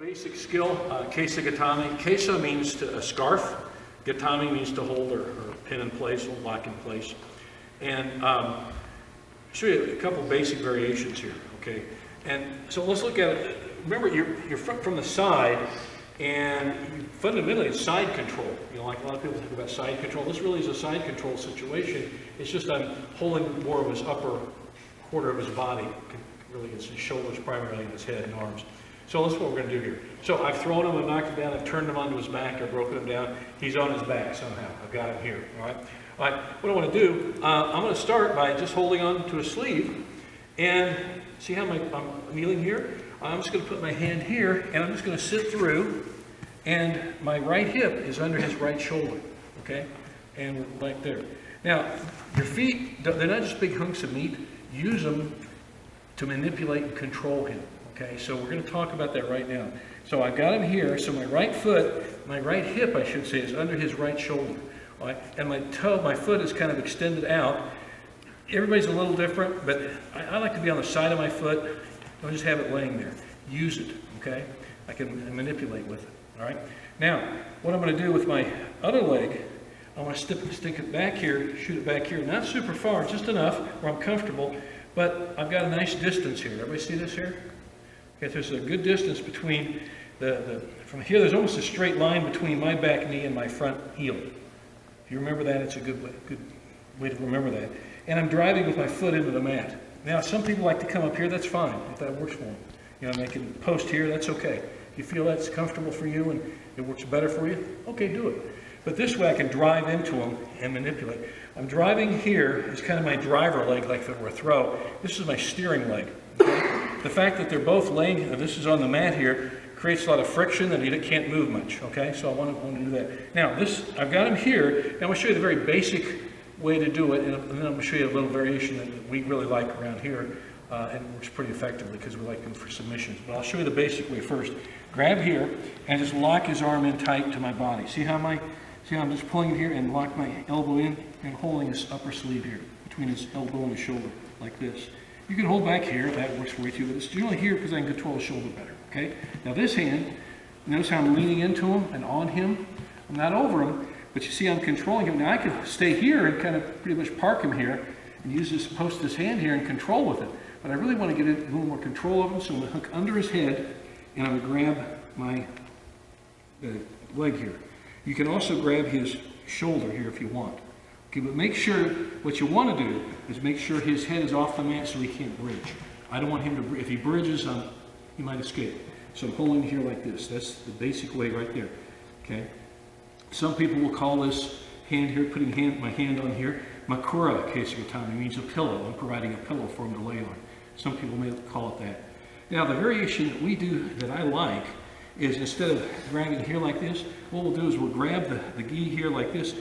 Basic skill, Kesa Gatame. Kesa means a scarf. Gatame means to hold or pin in place, or lock in place. And I'll show you a couple basic variations here, okay? And so let's look at it. Remember, you're from the side, and fundamentally it's side control. You know, like a lot of people think about side control. This really is a side control situation. It's just I'm holding more of his upper quarter of his body, really his shoulders primarily, and his head and arms. So that's what we're going to do here. So I've thrown him and knocked him down. I've turned him onto his back. I've broken him down. He's on his back somehow. I've got him here. All right. All right. What I want to do, I'm going to start by just holding on to his sleeve. And see how I'm kneeling here? I'm just going to put my hand here, and I'm just going to sit through. And my right hip is under his right shoulder. Okay? And right there. Now, your feet, they're not just big hunks of meat. Use them to manipulate and control him. Okay, so we're going to talk about that right now. So I've got him here, so my right foot, my right hip, I should say, is under his right shoulder. All right? And my toe, my foot is kind of extended out. Everybody's a little different, but I like to be on the side of my foot. Don't just have it laying there. Use it, okay? I can manipulate with it, all right? Now, what I'm going to do with my other leg, I want to stick it back here, shoot it back here, not super far, just enough where I'm comfortable, but I've got a nice distance here. Everybody see this here? Okay, there's a good distance between from here, there's almost a straight line between my back knee and my front heel. If you remember that, it's a good way to remember that. And I'm driving with my foot into the mat. Now, some people like to come up here, that's fine, if that works for them. You know, they can post here, that's okay. If you feel that's comfortable for you and it works better for you, okay, do it. But this way I can drive into them and manipulate. I'm driving here is kind of my driver leg, like if it were a throw. This is my steering leg. Okay? The fact that they're both laying, this is on the mat here, creates a lot of friction and you can't move much, okay? So I want to do that. Now, I've got him here, and I'm going to show you the very basic way to do it, and then I'm going to show you a little variation that we really like around here, and it works pretty effectively because we like them for submissions. But I'll show you the basic way first. Grab here, and just lock his arm in tight to my body. See how I'm just pulling it here and lock my elbow in and holding his upper sleeve here, between his elbow and his shoulder, like this. You can hold back here, if that works for you too, but it's generally here because I can control his shoulder better, okay? Now this hand, notice how I'm leaning into him and on him. I'm not over him, but you see I'm controlling him. Now I can stay here and kind of pretty much park him here and post this hand here and control with it. But I really want to get a little more control of him, so I'm going to hook under his head and I'm going to grab my leg here. You can also grab his shoulder here if you want. Okay, but make sure, what you want to do is make sure his head is off the mat so he can't bridge. I don't want him to, if he bridges, he might escape. So I'm holding here like this. That's the basic way right there, okay? Some people will call this hand here, putting my hand on here, makura Kesa Gatame, means a pillow. I'm providing a pillow for him to lay on. Some people may call it that. Now the variation that we do that I like is instead of grabbing here like this, what we'll do is we'll grab the gi here like this,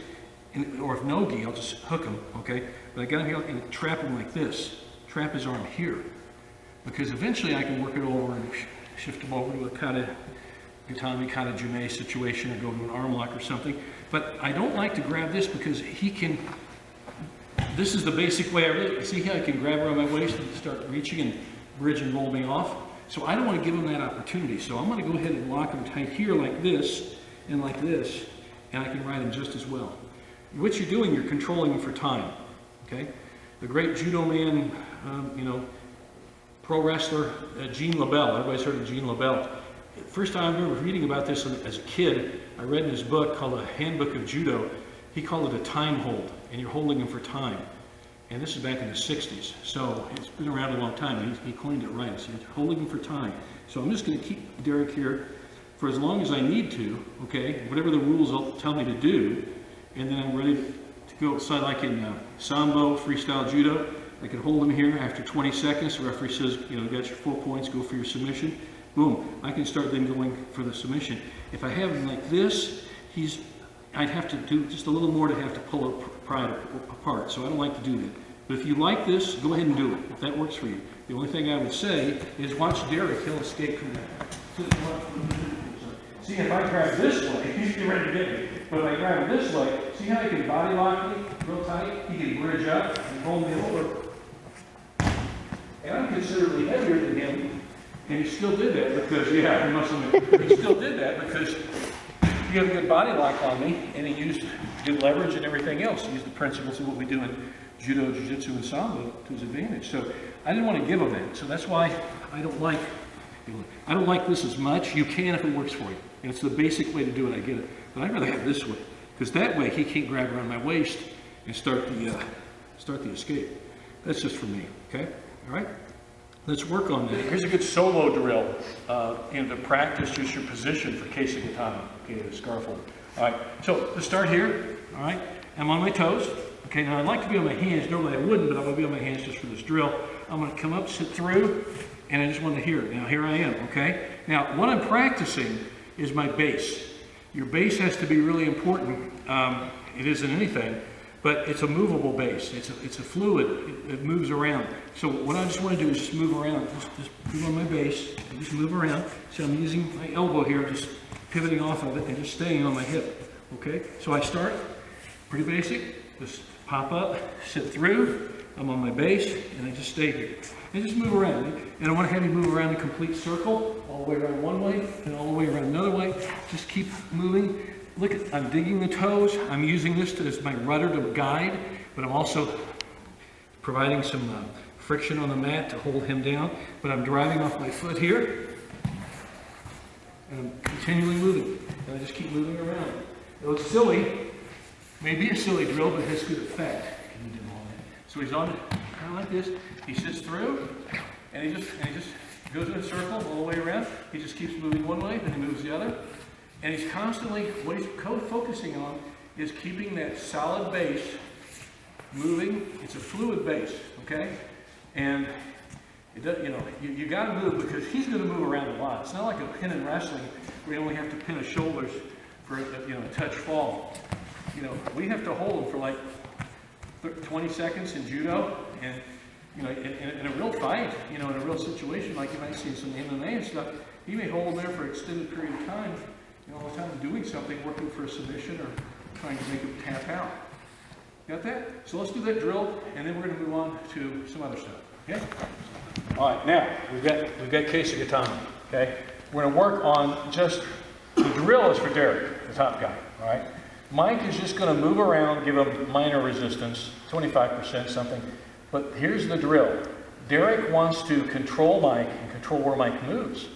or if no gi, I'll just hook him, okay? But I got him here and trap him like this. Trap his arm here. Because eventually I can work it over and shift him over to a Kata Gatame, Kata Jume situation, or go to an arm lock or something. But I don't like to grab this because this is the basic way I really, see how I can grab around my waist and start reaching and bridge and roll me off? So I don't want to give him that opportunity. So I'm going to go ahead and lock him tight here like this, and like this, and I can ride him just as well. What you're doing, you're controlling him for time, okay? The great judo man, pro wrestler, Gene LaBelle. Everybody's heard of Gene LaBelle. First time I remember reading about this as a kid, I read in his book called A Handbook of Judo. He called it a time hold, and you're holding him for time. And this is back in the 60s, so it's been around a long time. He coined it right, so you're holding him for time. So I'm just going to keep Derek here for as long as I need to, okay? Whatever the rules will tell me to do. And then I'm ready to go outside, like in Sambo, freestyle judo. I can hold him here after 20 seconds. The referee says, you know, you got your 4 points, go for your submission. Boom, I can start then going for the submission. If I have him like this, I'd have to do just a little more to have to pull pride apart, so I don't like to do that. But if you like this, go ahead and do it, if that works for you. The only thing I would say is watch Derek, he'll escape from that. See, if I grab this way, he's getting ready to get me. But if I grab him this way, see how he can body lock me real tight? He can bridge up and roll me over. And I'm considerably heavier than him. And he still did that because, yeah, he still did that because he had a good body lock on me, and he used good leverage and everything else. He used the principles of what we do in judo, jiu-jitsu, and sambo to his advantage. So I didn't want to give him that. So that's why I don't like this as much. You can if it works for you. And it's the basic way to do it, I get it. But I'd rather have this way, because that way he can't grab around my waist and start the escape. That's just for me, okay? All right? Let's work on that. Here's a good solo drill to practice just your position for Kesa Gatame, okay, the scarf hold. All right, so let's start here, all right? I'm on my toes. Okay, now I'd like to be on my hands. Normally I wouldn't, but I'm going to be on my hands just for this drill. I'm going to come up, sit through, and I just want to hear it. Now here I am, okay? Now what I'm practicing is my base. Your base has to be really important. It isn't anything, but it's a movable base. It's a fluid. It moves around. So what I just want to do is just move around. Just move on my base and just move around. So I'm using my elbow here, just pivoting off of it and just staying on my hip. Okay? So I start pretty basic. Just pop up, sit through. I'm on my base and I just stay here. And just move around. And I want to have you move around a complete circle, all the way around one way and all the way around another way. Just keep moving. Look, I'm digging the toes. I'm using this as my rudder to guide, but I'm also providing some friction on the mat to hold him down. But I'm driving off my foot here, and I'm continually moving. And I just keep moving around. It looks silly, maybe a silly drill, but it has good effect. So he's on kind of like this. He sits through, and he just goes in a circle all the way around. He just keeps moving one way, then he moves the other. And he's constantly, what he's focusing on is keeping that solid base moving. It's a fluid base, okay? And it does, you got to move because he's going to move around a lot. It's not like a pin in wrestling where you only have to pin his shoulders for a touch fall. We have to hold him for like 20 seconds in judo, and in a real fight, in a real situation like you might see in some MMA and stuff, he may hold him there for an extended period of time. All the time doing something, working for a submission or trying to make him tap out. Got that? So let's do that drill, and then we're going to move on to some other stuff. Okay? All right. Now we've got Kesa Gatame. Okay. We're going to work on just the drill is for Derek, the top guy. All right. Mike is just going to move around, give him minor resistance, 25% something. But here's the drill. Derek wants to control Mike and control where Mike moves.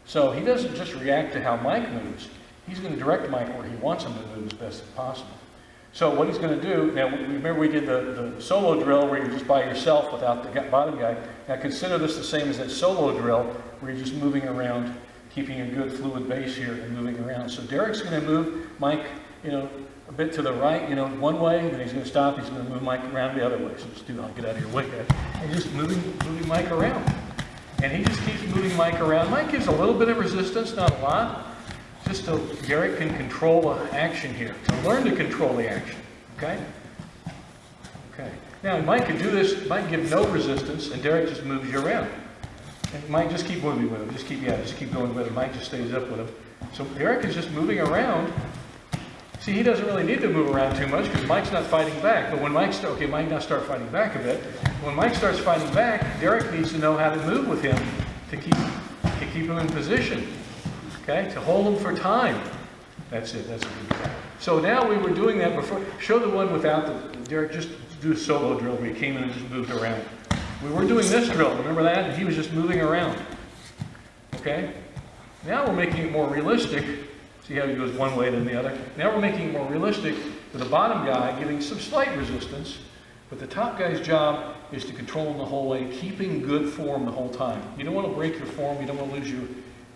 So he doesn't just react to how Mike moves. He's going to direct Mike where he wants him to move as best as possible. So what he's going to do, now remember we did the solo drill where you're just by yourself without the bottom guy. Now consider this the same as that solo drill where you're just moving around, keeping a good fluid base here and moving around. So Derek's going to move Mike, a bit to the right, one way, then he's going to stop. He's going to move Mike around the other way. So just I'll get out of your way there. And just moving Mike around. And he just keeps moving Mike around. Mike gives a little bit of resistance, not a lot, just so Derek can control the action here. To learn to control the action, okay? Okay. Now, Mike can do this. Mike give no resistance, and Derek just moves you around. And Mike just keep moving with him. Just keep going with him. Mike just stays up with him. So Derek is just moving around. See, he doesn't really need to move around too much because Mike's not fighting back. But when Mike now start fighting back a bit. When Mike starts fighting back, Derek needs to know how to move with him to keep him in position. Okay, to hold him for time. That's it. That's a good job. So now we were doing that before. Show the one without Derek. Just do a solo drill where he came in and just moved around. We were doing this drill. Remember that? And he was just moving around. Okay. Now we're making it more realistic. See how he goes one way then the other. Now we're making it more realistic with the bottom guy giving some slight resistance, but the top guy's job is to control him the whole way, keeping good form the whole time. You don't want to break your form, you don't want to lose your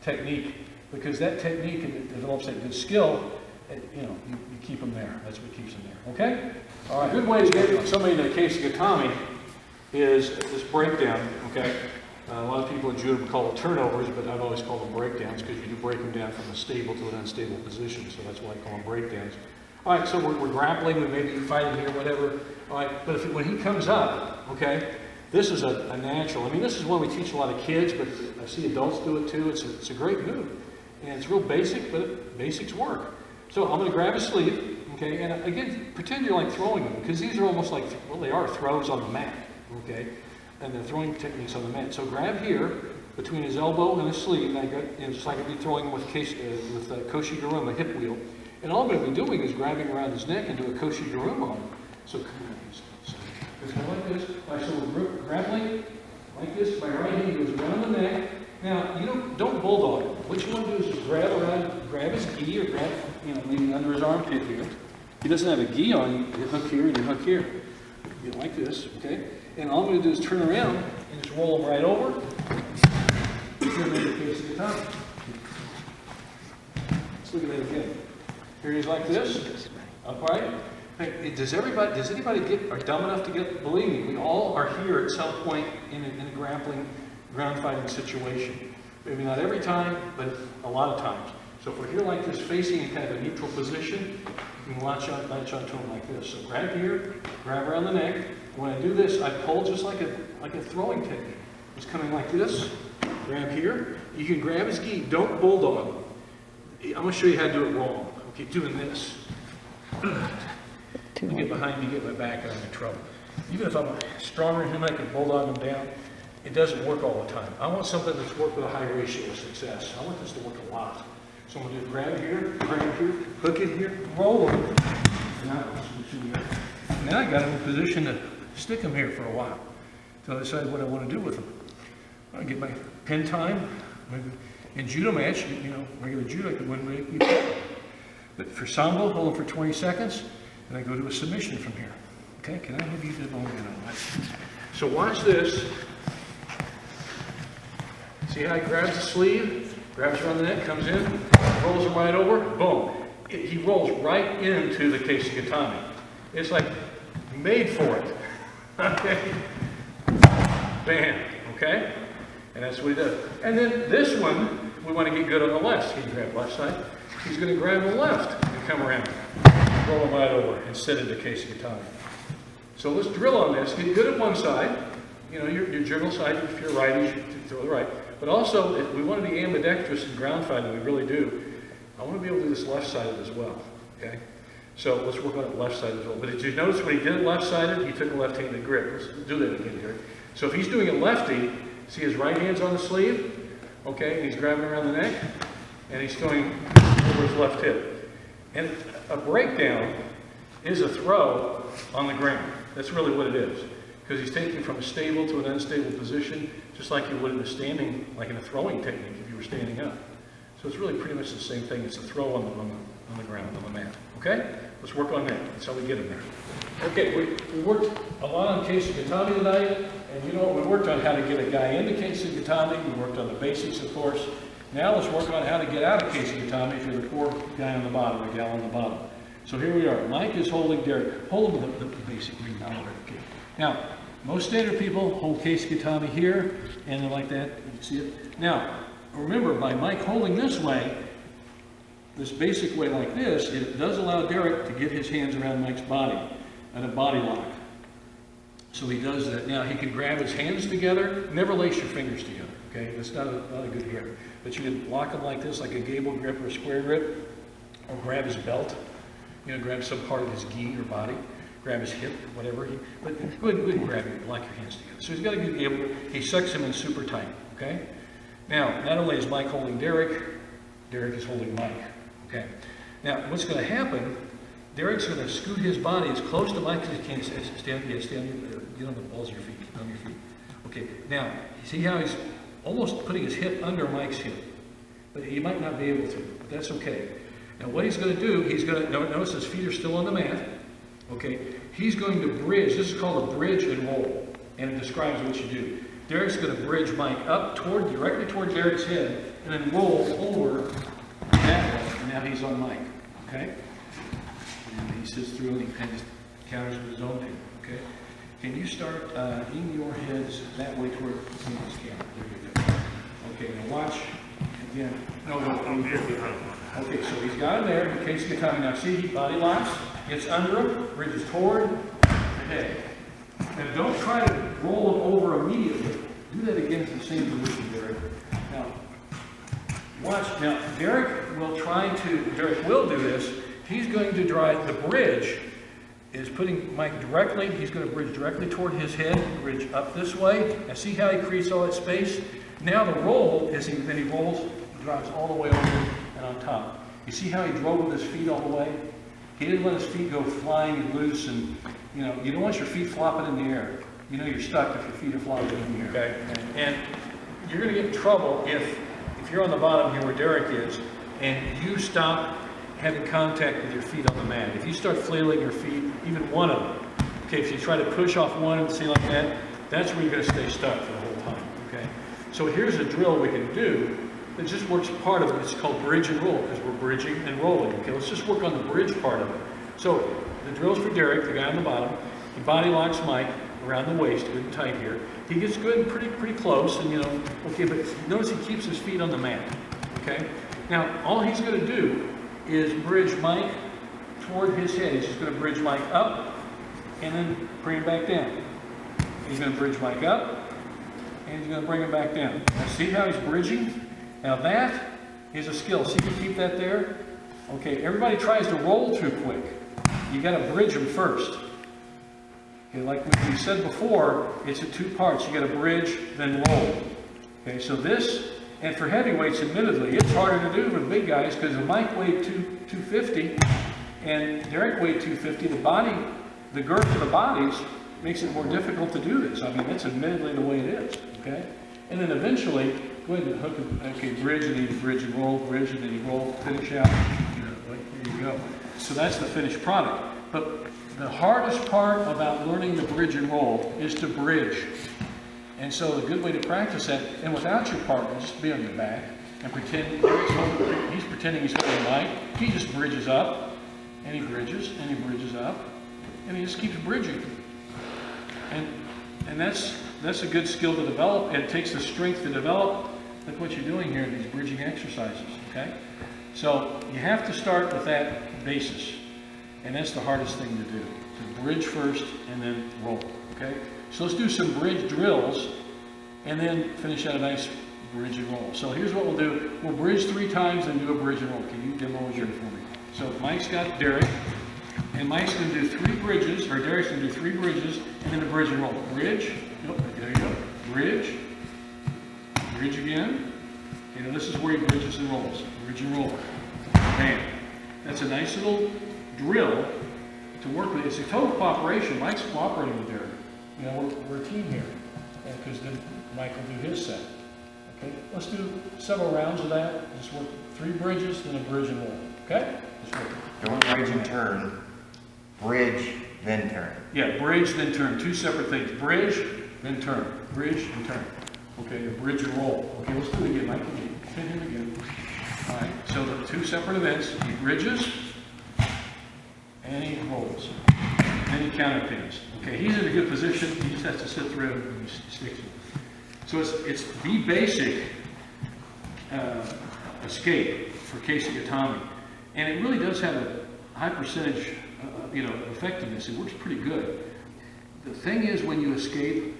technique, because that technique develops that good skill, you keep them there. That's what keeps them there. Okay? All right. A good way to get somebody to Kesa Gatame is this breakdown, okay? A lot of people in judo call it turnovers, but I've always called them breakdowns because you do break them down from a stable to an unstable position, so that's why I call them breakdowns. All right, so we're grappling, we may be fighting here, whatever. All right, but when he comes up, okay, this is a natural. I mean, this is one we teach a lot of kids, but I see adults do it too. It's a great move, and it's real basic, but basics work. So I'm going to grab his sleeve, okay, and again, pretend you're like throwing them, because these are almost like, well, they are throws on the mat, okay? And the throwing techniques on the mat. So grab here, between his elbow and his sleeve, and it's like I'd be throwing with Koshi-Garuma, hip wheel. And all I'm going to be doing is grabbing around his neck and do a Koshi-Garuma on him. So come on, it's kind of like this. So we're grappling like this. My right hand goes around the neck. Now, don't bulldog him. What you want to do is just grab his gi, or grab, maybe under his armpit here. He doesn't have a gi on, you hook here and you hook here. You get like this, okay? And all I'm going to do is turn around and just roll him right over. Let's look at that again. Here he's like this, upright. Does anybody are dumb enough to get, believe me, we all are here at some point in a grappling, ground fighting situation. Maybe not every time, but a lot of times. So if we're here like this, facing in kind of a neutral position, you can latch onto him like this. So grab here, grab around the neck. When I do this, I pull just like a throwing technique. It's coming like this. Grab here. You can grab his gi. Don't bulldog him. I'm going to show you how to do it wrong. Okay, doing this. You get behind me, get my back, and I'm in trouble. Even if I'm stronger than him, I can bulldog him down. It doesn't work all the time. I want something that's worked with a high ratio of success. I want this to work a lot. So I'm going to grab here, hook it here, roll him. Now I got him in position to stick him here for a while until I decide what I want to do with him. I get my pin time. In judo match, regular judo, I could win with you. But for sambo, hold him for 20 seconds, and I go to a submission from here. Okay, can I have you do it? So watch this. See how he grabs the sleeve, grabs around the neck, comes in, rolls him right over, boom. He rolls right into the Kesa Gatame. It's like made for it. Okay? Bam. Okay? And that's what he does. And then this one, we want to get good on the left. He can grab left side. He's going to grab the left and come around. Roll him right over and set into Kesa Gatame. So let's drill on this. Get good at one side. Your general side, if you're righty, you should throw the right. But also, if we want to be ambidextrous in ground fighting, we really do. I want to be able to do this left-sided as well, okay? So let's work on it left-sided as well. But did you notice when he did it left-sided, he took a left-handed grip. Let's do that again here. So if he's doing it lefty, see his right hand's on the sleeve, okay? And he's grabbing around the neck, and he's going over his left hip. And a breakdown is a throw on the ground. That's really what it is. Because he's taking from a stable to an unstable position, just like you would in a standing, like in a throwing technique if you were standing up. So it's really pretty much the same thing. It's a throw on the ground, on the mat. Okay? Let's work on that. That's how we get him there. Okay, we worked a lot on Kesa Gatame tonight, and we worked on how to get a guy into Kesa Gatame. We worked on the basics, of course. Now let's work on how to get out of Kesa Gatame if you're the poor guy on the bottom, or gal on the bottom. So here we are. Mike is holding Derek. Hold him the basic green dollar. Okay. Now, most standard people hold Kesa Gatame here, and they're like that. You can see it. Now, remember, by Mike holding this way, this basic way like this, it does allow Derek to get his hands around Mike's body at a body lock. So he does that. Now, he can grab his hands together. Never lace your fingers together, okay? That's not a good grip. But you can lock them like this, like a gable grip or a square grip, or grab his belt. Grab some part of his gi or body. Grab his hip, whatever. But go ahead and grab it, lock your hands together. So he's got to be able to, he sucks him in super tight, okay? Now, not only is Mike holding Derek, Derek is holding Mike, okay? Now, what's going to happen, Derek's going to scoot his body as close to Mike as he can. Stand, get on the balls of your feet, get on your feet. Okay, now, see how he's almost putting his hip under Mike's hip. But he might not be able to, but that's okay. Now, what he's going to do, he's going to, notice his feet are still on the mat. Okay, he's going to bridge. This is called a bridge and roll, and it describes what you do. Derek's going to bridge Mike up directly toward Derek's head, and then roll over that way. And now he's on Mike. Okay, and he sits through and he kind of counters with his own hand. Okay, can you start in your heads that way toward this camera? There you go. Okay, now watch again. No, okay, so he's got him there in Kesa Gatame. Now see, he body locks. Gets under him, bridges toward the head. And don't try to roll him over immediately. Do that again in the same position, Derek. Now, watch. Now, Derek will do this. He's going to drive the bridge. is putting Mike directly, he's going to bridge directly toward his head, bridge up this way, and see how he creates all that space? Now the roll is then he rolls, drives all the way over and on top. You see how he drove with his feet all the way? He didn't let his feet go flying and loose, and you don't want your feet flopping in the air. You know you're stuck if your feet are flopping in the air. Okay? And you're going to get in trouble if you're on the bottom here where Derek is, and you stop having contact with your feet on the mat. If you start flailing your feet, even one of them, okay, if you try to push off one and see like that, that's where you're going to stay stuck for the whole time, okay? So here's a drill we can do that just works part of it. It's called bridge and roll, because we're bridging and rolling, okay? Let's just work on the bridge part of it. So the drill's for Derek, the guy on the bottom. He body locks Mike around the waist, good and tight here. He gets good and pretty close, and okay, but notice he keeps his feet on the mat, okay? Now, all he's going to do is bridge Mike toward his head. He's just going to bridge Mike up and then bring him back down. He's going to bridge Mike up and he's going to bring him back down. Now see how he's bridging? Now that is a skill. See if you keep that there? Okay, everybody tries to roll too quick. You got to bridge them first. Okay, like we said before, it's in two parts. You got to bridge, then roll. Okay, so this, and for heavyweights, admittedly, it's harder to do with big guys because if Mike weighed 250 and Derek weighed 250, the girth of the bodies makes it more difficult to do this. I mean, that's admittedly the way it is, okay? And then eventually, go ahead and hook him, okay, bridge, and then you bridge and roll, bridge, and then you roll, finish out, there you go. So that's the finished product. But the hardest part about learning the bridge and roll is to bridge. And so a good way to practice that, and without your partner, just be on your back and pretend, he's pretending he's holding Mike. He just bridges up, and he bridges up, and he just keeps bridging. And that's a good skill to develop, and it takes the strength to develop. Look what you're doing here, these bridging exercises, okay? So you have to start with that basis, and that's the hardest thing to do, to bridge first and then roll, okay? So let's do some bridge drills and then finish out a nice bridge and roll. So here's what we'll do. We'll bridge 3 times and do a bridge and roll. Can you demo it here for me? So Mike's got Derek, and Mike's going to do 3 bridges, or Derek's going to do 3 bridges and then a bridge and roll. Bridge, there you go. Bridge, bridge again. Okay, now this is where he bridges and rolls. Bridge and roll. Bam. That's a nice little drill to work with. It's a total cooperation. Mike's cooperating with Derek. We're a team here, because then Mike will do his set. Okay, let's do several rounds of that. Just work 3 bridges, then a bridge and roll. Okay? Don't bridge and turn. Bridge, then turn. Yeah, bridge, then turn. 2 separate things. Bridge, then turn. Bridge and turn. Okay, a bridge and roll. Okay, let's do it again. Mike, hit him again. All right, so the 2 separate events. He bridges, and he rolls. And he counterpins. Okay, he's in a good position. He just has to sit through and he sticks it. So it's the basic escape for Kesa Gatame. And it really does have a high percentage effectiveness. It works pretty good. The thing is, when you escape,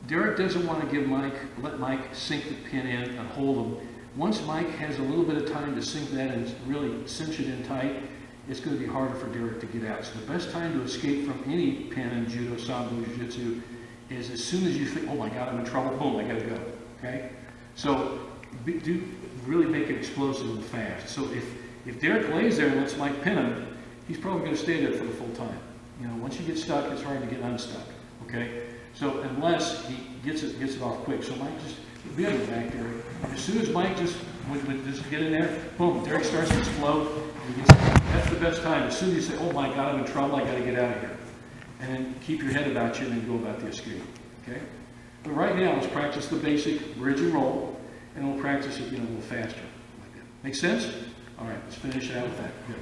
Derek doesn't want to let Mike sink the pin in and hold him. Once Mike has a little bit of time to sink that and really cinch it in tight, it's going to be harder for Derek to get out. So the best time to escape from any pin in judo, sambo, jiu-jitsu is as soon as you think, oh my God, I'm in trouble, boom, I got to go, okay? So do really make it explosive and fast. So if Derek lays there and lets Mike pin him, he's probably going to stay there for the full time. Once you get stuck, it's hard to get unstuck, okay? So unless he gets it off quick. So Mike just be on your back, Derek. As soon as Mike just get in there, boom, Derek starts to explode. That's the best time. As soon as you say, oh my God, I'm in trouble, I got to get out of here. And then keep your head about you and then go about the escape, okay? But right now, let's practice the basic bridge and roll, and we'll practice it, a little faster. Like that. Make sense? All right, let's finish it out with that. Good.